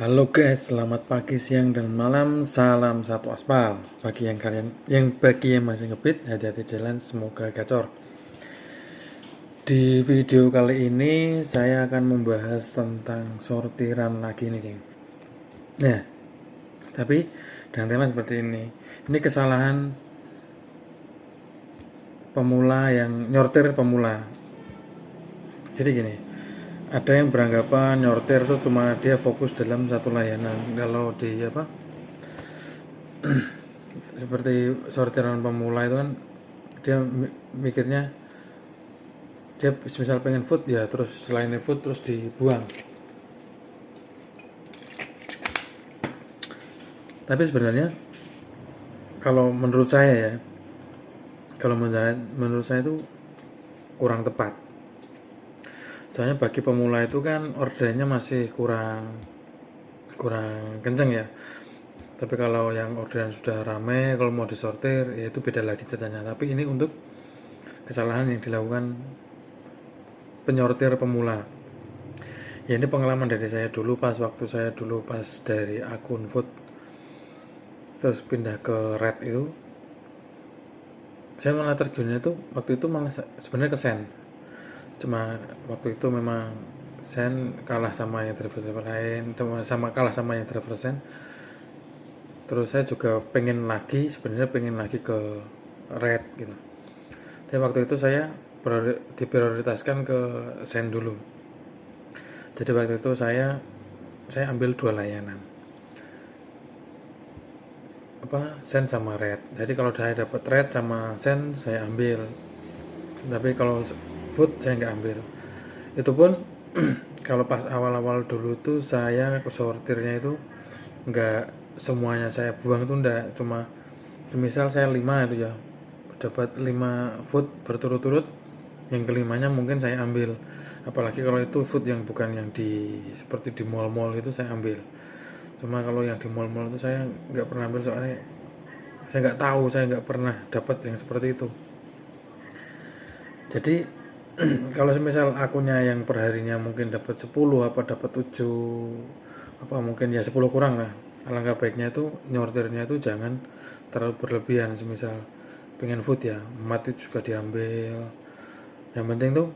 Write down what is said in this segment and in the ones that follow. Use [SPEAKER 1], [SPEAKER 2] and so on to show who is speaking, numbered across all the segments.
[SPEAKER 1] Halo guys, selamat pagi, siang, dan malam. Salam satu aspal. Bagi yang masih ngebit, hati-hati jalan, semoga gacor. Di video kali ini saya akan membahas tentang sortiran lagi nih, geng. Nah, tapi dengan tema seperti ini. Ini kesalahan pemula yang nyortir pemula. Jadi gini, ada yang beranggapan nyortir itu cuma dia fokus dalam satu layanan. Kalau di apa? Seperti sortiran pemula itu kan dia mikirnya dia misal pengen food ya terus selain food terus dibuang. Tapi sebenarnya kalau menurut saya ya, kalau menurut saya itu kurang tepat. Soalnya bagi pemula itu kan ordernya masih kurang kurang kenceng ya. Tapi kalau yang orderan sudah ramai, kalau mau disortir ya itu beda lagi ceritanya. Tapi ini untuk kesalahan yang dilakukan penyortir pemula. Ya ini pengalaman dari saya dulu pas waktu saya dulu pas dari akun food terus pindah ke red itu, saya malah terjunnya itu waktu itu malah sebenarnya ke sen. Cuma waktu itu memang sen kalah sama yang driver lain, sama kalah sama yang driver sen. Terus saya juga sebenarnya pengen lagi ke red gitu. Tapi waktu itu saya diprioritaskan ke sen dulu. Jadi waktu itu saya ambil dua layanan, apa, sen sama red. Jadi kalau saya dapat red sama sen saya ambil, tapi kalau food saya nggak ambil. Itu pun kalau pas awal-awal dulu tuh saya ke sortirnya itu nggak semuanya saya buang, itu enggak, cuma misal saya 5 itu ya, dapat 5 food berturut-turut, yang kelimanya mungkin saya ambil. Apalagi kalau itu food yang bukan yang di seperti di mall-mall itu saya ambil. Cuma kalau yang di mall-mall itu saya nggak pernah ambil, soalnya saya nggak tahu, saya nggak pernah dapat yang seperti itu. Jadi kalau semisal akunnya yang perharinya mungkin dapat 10 apa dapat 7 apa mungkin ya 10 kurang lah, alangkah baiknya itu nyortirnya itu jangan terlalu berlebihan. Semisal pengen food ya mat itu juga diambil, yang penting tuh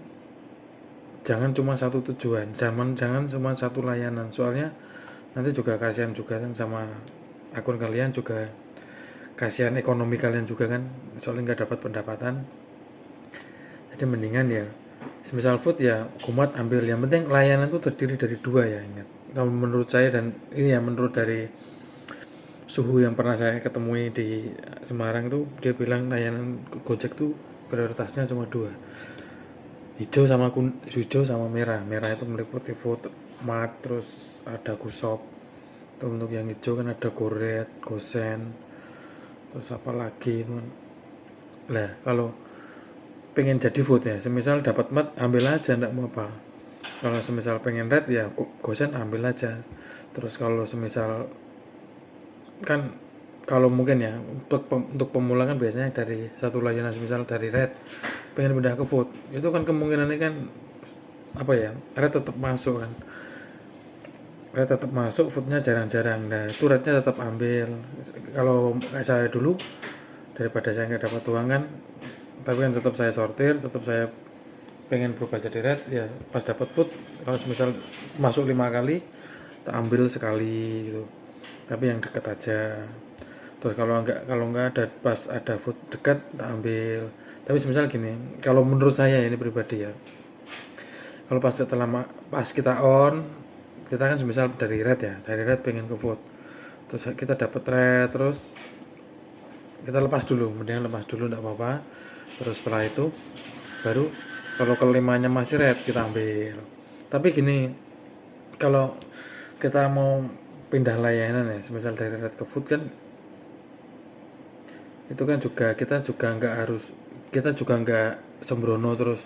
[SPEAKER 1] jangan cuma satu tujuan, jangan cuma satu layanan, soalnya nanti juga kasihan juga kan sama akun kalian, juga kasihan ekonomi kalian juga kan, soalnya nggak dapat pendapatan. Jadi mendingan ya semisal food ya kumat ambil, yang penting layanan itu terdiri dari dua ya, ingat. Kalau menurut saya, dan ini ya menurut dari suhu yang pernah saya ketemui di Semarang tuh, dia bilang layanan Gojek tuh prioritasnya cuma dua, hijau sama merah. Merah itu meliputi food, mat, terus ada gusop. Untuk yang hijau kan ada goret, gosen, terus apa lagi lah. Kalau pengen jadi food ya semisal dapat mat ambil aja, ndak mau apa. Kalau semisal pengen red ya gosen ambil aja. Terus kalau semisal kan, kalau mungkin ya untuk pemula kan biasanya dari satu layanan, semisal dari red pengen pindah ke food, itu kan kemungkinannya kan apa ya, red tetap masuk kan, red tetap masuk, foodnya jarang-jarang. Nah itu rednya tetap ambil. Kalau kayak saya dulu, daripada saya nggak dapat uang kan, tapi kan tetap saya sortir, tetap saya pengen berubah jadi red ya. Pas dapat food, kalau misal masuk 5 kali tak ambil sekali gitu, tapi yang dekat aja. Terus kalau nggak ada, pas ada food dekat tak ambil. Tapi misal gini, kalau menurut saya ini pribadi ya, kalau pas kita on, kita kan misal dari red ya, dari red pengen ke food, terus kita dapat red, terus kita lepas dulu, mending lepas dulu enggak apa-apa. Terus setelah itu baru kalau kelimanya masih red kita ambil. Tapi gini, kalau kita mau pindah layanan ya, misal dari red ke food kan, itu kan juga kita juga nggak sembrono terus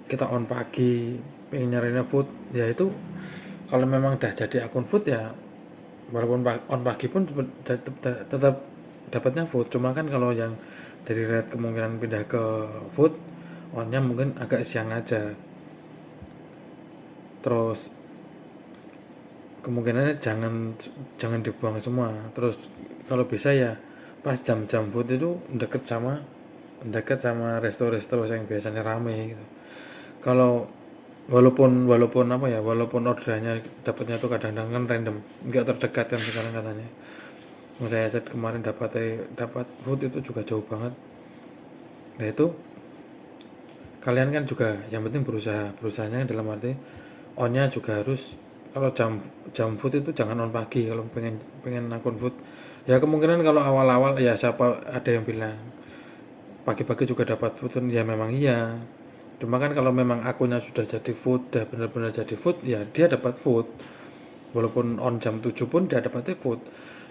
[SPEAKER 1] kita on pagi pengen nyarinya food ya. Itu kalau memang udah jadi akun food ya, walaupun on pagi pun tetap dapatnya food. Cuma kan kalau yang dari red kemungkinan pindah ke food, onnya mungkin agak siang aja. Terus kemungkinannya jangan dibuang semua. Terus kalau bisa ya pas jam-jam food itu deket sama resto-resto yang biasanya rame gitu. Kalau walaupun orderannya dapatnya tuh kadang-kadang kan random, nggak terdekat kan sekarang katanya. Yang saya chat kemarin dapat food itu juga jauh banget. Nah itu kalian kan juga yang penting berusahanya dalam arti onnya juga harus, kalau jam food itu jangan on pagi kalau pengen pengen akun food. Ya kemungkinan kalau awal-awal ya siapa ada yang bilang pagi-pagi juga dapat food kan, ya memang iya. Cuma kan kalau memang akunnya sudah jadi food, udah benar-benar jadi food, ya dia dapat food. Walaupun on jam 7 pun dia dapat food.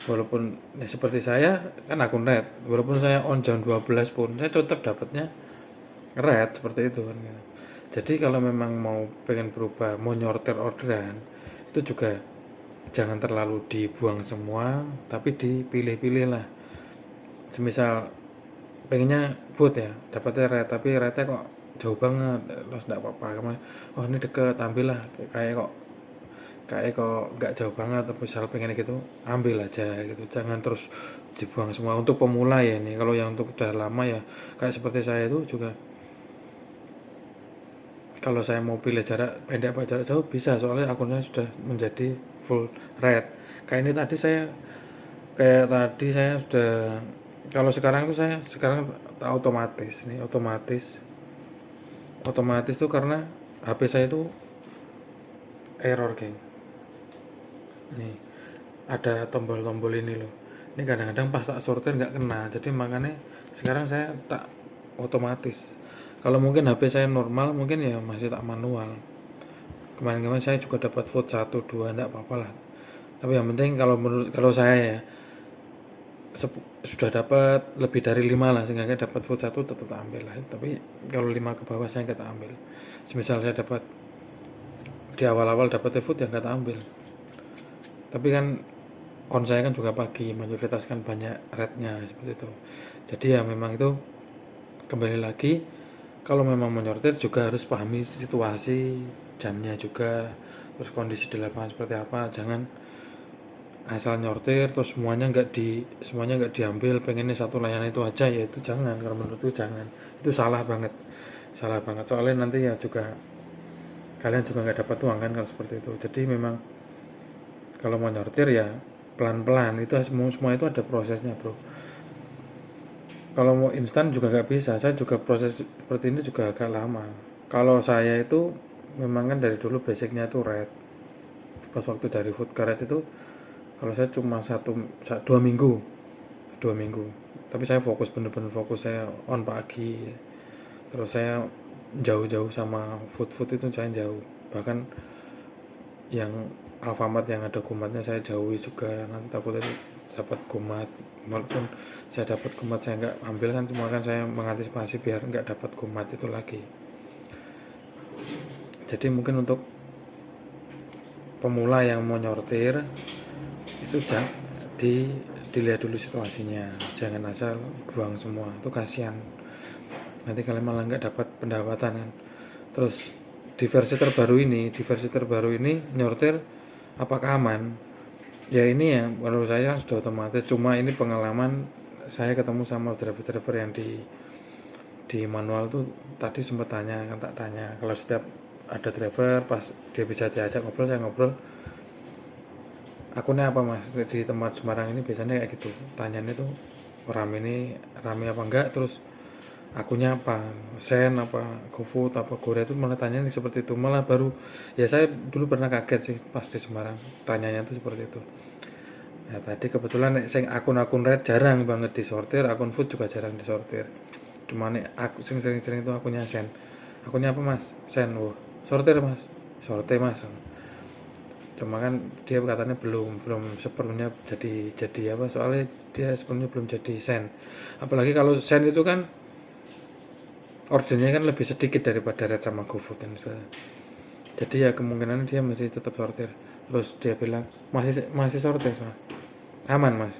[SPEAKER 1] Walaupun ya seperti saya kan akun red, walaupun saya on jam 12 pun saya tetap dapatnya red seperti itu kan. Jadi kalau memang mau pengen berubah, mau nyortir orderan, itu juga jangan terlalu dibuang semua, tapi dipilih-pilih lah. Semisal pengennya food ya, dapatnya red, tapi rednya kok jauh banget, terus enggak apa-apa. Oh ini deket, ambil lah. Kayak kok nggak jauh banget, tapi misal pengen gitu, ambil aja gitu. Jangan terus dibuang semua. Untuk pemula ya nih, kalau yang untuk udah lama ya, kayak seperti saya itu juga, kalau saya mau pilih jarak pendek apa jarak jauh bisa, soalnya akunnya sudah menjadi full red. Kayak tadi saya sudah, kalau sekarang tuh saya sekarang otomatis tuh karena HP saya itu error geng. Nih ada tombol-tombol ini loh, ini kadang-kadang pas tak sortir nggak kena, jadi makanya sekarang saya tak otomatis. Kalau mungkin HP saya normal mungkin ya masih tak manual. Kemarin-kemarin saya juga dapat vote 1 2 enggak apa-apa lah, tapi yang penting kalau saya ya sudah dapat lebih dari 5 lah, sehingga dapat vote 1 tetap tak ambil lah. Tapi kalau 5 ke bawah saya nggak tak ambil. Semisal saya dapat di awal-awal dapat vote ya nggak tak ambil. Tapi kan on saya kan juga pagi, mayoritas kan banyak rednya seperti itu. Jadi ya memang itu kembali lagi, kalau memang menyortir juga harus pahami situasi jamnya juga, terus kondisi di lapangan seperti apa. Jangan asal nyortir terus semuanya nggak diambil, pengennya satu layanan itu aja, ya itu jangan. Kalau menurutku jangan, itu salah banget soalnya nanti ya juga kalian juga nggak dapat uang kan kalau seperti itu. Jadi memang kalau mau nyortir ya pelan-pelan, itu semua itu ada prosesnya bro. Kalau mau instan juga nggak bisa, saya juga proses seperti ini juga agak lama. Kalau saya itu memang kan dari dulu basicnya itu red. Pas waktu dari food karet itu, kalau saya cuma 2 minggu, tapi saya bener-bener fokus, saya on pagi, terus saya jauh-jauh sama food itu, saya jauh. Bahkan yang Alfamart yang ada kumatnya saya jauhi juga, nanti takutnya dapat kumat. Walaupun saya dapat kumat saya nggak ambil kan, cuma kan saya mengantisipasi biar nggak dapat kumat itu lagi. Jadi mungkin untuk pemula yang mau nyortir itu dilihat dulu situasinya, jangan asal buang semua, itu kasihan, nanti kalian malah nggak dapat pendapatan kan. Terus di versi terbaru ini nyortir apakah aman? Ya ini ya menurut saya sudah otomatis, cuma ini pengalaman saya ketemu sama driver-driver yang di manual tuh, tadi sempat tak tanya kalau setiap ada driver pas dia bisa diajak ngobrol, saya ngobrol, akunnya apa mas di tempat Semarang ini, biasanya kayak gitu tanyanya tuh, rame apa enggak, terus akunnya apa, Sen apa GoFood apa Gorea, itu malah tanyanya seperti itu. Malah baru ya, saya dulu pernah kaget sih pas di Semarang tanyanya tuh seperti itu. Nah tadi kebetulan akun-akun red jarang banget disortir, akun food juga jarang disortir. Cuma nih aku sering-sering itu akunnya Sen. Akunnya apa mas? Sen. Wah sortir mas, sortir mas. Cuma kan dia katanya belum sepenuhnya jadi apa, soalnya dia sepenuhnya belum jadi Sen. Apalagi kalau Sen itu kan ordernya kan lebih sedikit daripada red sama GoFood dan sebagainya. Jadi ya kemungkinan dia masih tetap sortir. Terus dia bilang masih sortir mas. Aman mas,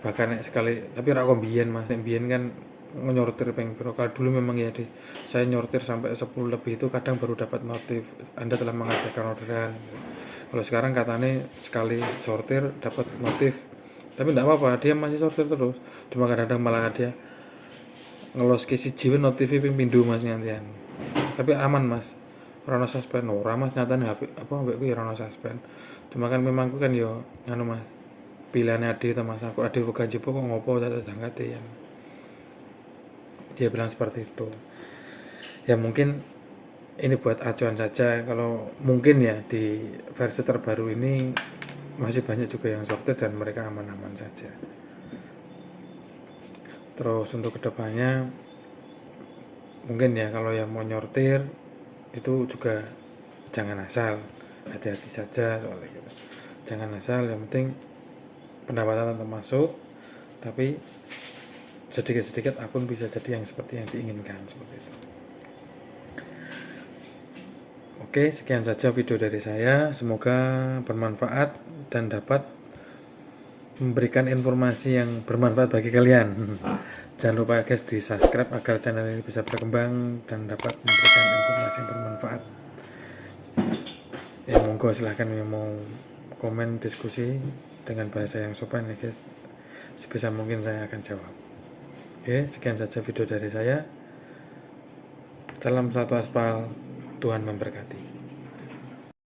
[SPEAKER 1] bahkan sekali, tapi rak kombian mas, kombian kan nyortir ping piro. Kalau dulu memang ya saya nyortir sampai 10 lebih itu kadang baru dapat notif Anda telah mengajukan orderan. Kalau sekarang katanya sekali sortir dapat notif, tapi enggak apa-apa, dia masih sortir terus. Cuma kadang-kadang malah dia ngelos ke siji notif ping pindho Mas ngantian. Tapi aman Mas. Ora ono suspend ora Mas, nyatane HP apa mbekku ya ora ono suspend. Cuma kan memang aku kan yo anu Mas, pilihannya ade to Mas, aku ade wega jebuk kok ngopo tak jangkate ya. Dia bilang seperti itu. Ya mungkin ini buat acuan saja, kalau mungkin ya di versi terbaru ini masih banyak juga yang sortir dan mereka aman-aman saja. Terus untuk kedepannya mungkin ya kalau yang mau nyortir itu juga jangan asal, hati-hati saja soalnya gitu. Jangan asal, yang penting pendapatan tetap masuk, tapi sedikit-sedikit akun bisa jadi yang seperti yang diinginkan seperti itu. Oke, sekian saja video dari saya. Semoga bermanfaat dan dapat memberikan informasi yang bermanfaat bagi kalian. Jangan lupa guys di subscribe agar channel ini bisa berkembang dan dapat memberikan informasi yang bermanfaat. Ya monggo silahkan yang mau komen diskusi dengan bahasa yang sopan ya guys. Sebisa mungkin saya akan jawab. Oke, sekian saja video dari saya. Salam satu aspal, Tuhan memberkati.